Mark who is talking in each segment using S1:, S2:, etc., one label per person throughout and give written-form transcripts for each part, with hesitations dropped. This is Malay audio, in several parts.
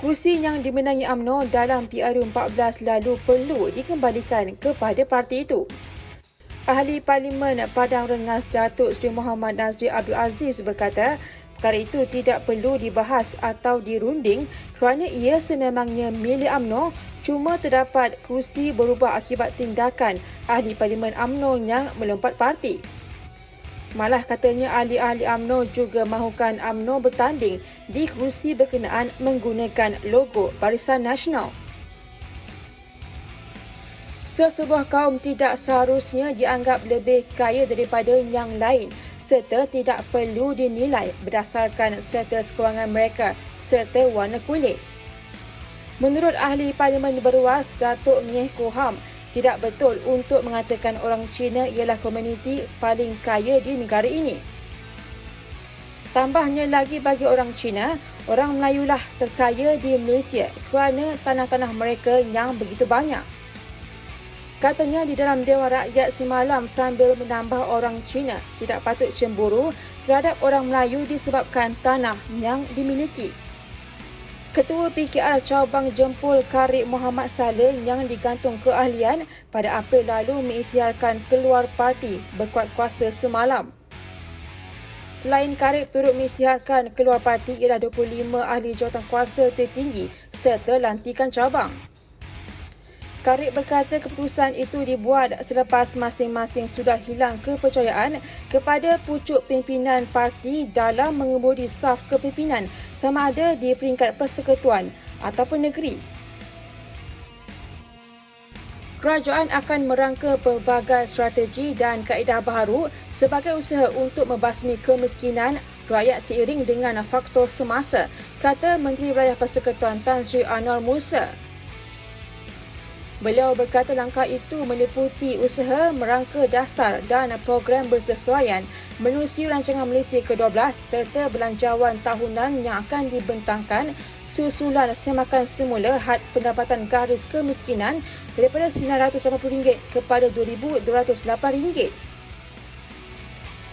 S1: Kerusi yang dimenangi UMNO dalam PRU14 lalu perlu dikembalikan kepada parti itu. Ahli Parlimen Padang Rengas Datuk Seri Muhammad Nazri Abdul Aziz berkata, perkara itu tidak perlu dibahas atau dirunding kerana ia sememangnya milik UMNO, cuma terdapat kerusi berubah akibat tindakan Ahli Parlimen UMNO yang melompat parti. Malah katanya ahli-ahli UMNO juga mahukan UMNO bertanding di kerusi berkenaan menggunakan logo Barisan Nasional. Sesebuah kaum tidak seharusnya dianggap lebih kaya daripada yang lain serta tidak perlu dinilai berdasarkan status kewangan mereka serta warna kulit. Menurut ahli Parlimen Beruas Datuk Ngeh Koham, tidak betul untuk mengatakan orang Cina ialah komuniti paling kaya di negara ini. Tambahnya lagi bagi orang Cina, orang Melayulah terkaya di Malaysia kerana tanah-tanah mereka yang begitu banyak. Katanya di dalam Dewan Rakyat semalam sambil menambah orang Cina tidak patut cemburu terhadap orang Melayu disebabkan tanah yang dimiliki. Ketua PKR Cabang Jempol Karib Muhammad Saleh yang digantung keahlian pada April lalu mengisytiharkan keluar parti berkuat kuasa semalam. Selain Karib turut mengisytiharkan keluar parti ialah 25 ahli jawatan kuasa tertinggi serta lantikan cabang. Karib berkata keputusan itu dibuat selepas masing-masing sudah hilang kepercayaan kepada pucuk pimpinan parti dalam mengemudi saf kepimpinan sama ada di peringkat persekutuan ataupun negeri. Kerajaan akan merangka pelbagai strategi dan kaedah baharu sebagai usaha untuk membasmi kemiskinan rakyat seiring dengan faktor semasa, kata Menteri Wilayah Persekutuan Tan Sri Anwar Musa. Beliau berkata langkah itu meliputi usaha merangka dasar dan program bersesuaian menerusi rancangan Malaysia ke-12 serta belanjawan tahunan yang akan dibentangkan susulan semakan semula had pendapatan garis kemiskinan daripada RM980 kepada RM2,208.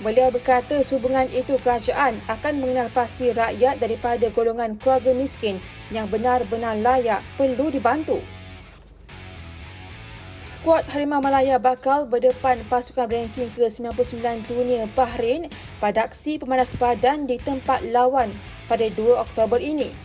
S1: Beliau berkata sehubungan itu kerajaan akan mengenal pasti rakyat daripada golongan keluarga miskin yang benar-benar layak perlu dibantu. Skuad Harimau Malaya bakal berdepan pasukan ranking ke-99 dunia Bahrain pada aksi pemanas badan di tempat lawan pada 2 Oktober ini.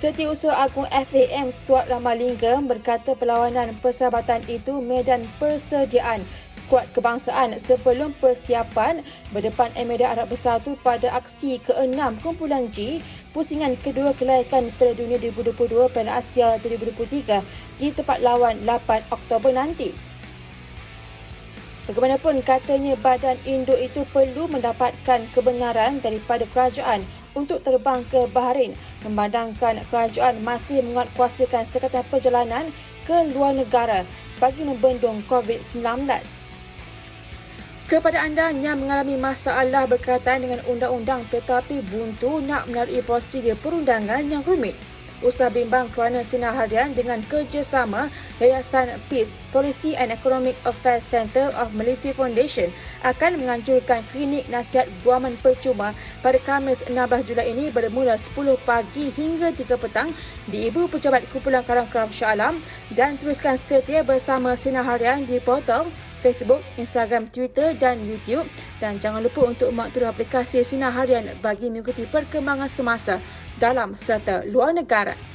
S1: Setiausaha Agung FAM Stuart Ramalingam berkata perlawanan persahabatan itu medan persediaan skuad kebangsaan sebelum persiapan berdepan Emirat Arab Bersatu pada aksi ke-6 kumpulan G pusingan kedua kelayakan Piala Dunia 2022 Piala Asia 2023 di tempat lawan 8 Oktober nanti. Bagaimanapun katanya badan induk itu perlu mendapatkan kebenaran daripada kerajaan untuk terbang ke Bahrain memandangkan kerajaan masih menguatkuasakan sekatan perjalanan ke luar negara bagi membendung COVID-19. Kepada anda yang mengalami masalah berkaitan dengan undang-undang tetapi buntu nak melalui prosedur perundangan yang rumit, usaha bimbang kerana sinar harian dengan kerjasama Yayasan PEACE Policy and Economic Affairs Centre of Malaysia Foundation akan menganjurkan klinik nasihat guaman percuma pada Khamis 16 Julai ini bermula 10 pagi hingga 3 petang di Ibu Pejabat Kumpulan Karang-Karang Shah Alam dan teruskan setia bersama sinar harian di portal Facebook, Instagram, Twitter dan YouTube dan jangan lupa untuk mengaktifkan aplikasi Sinar Harian bagi mengikuti perkembangan semasa dalam serta luar negara.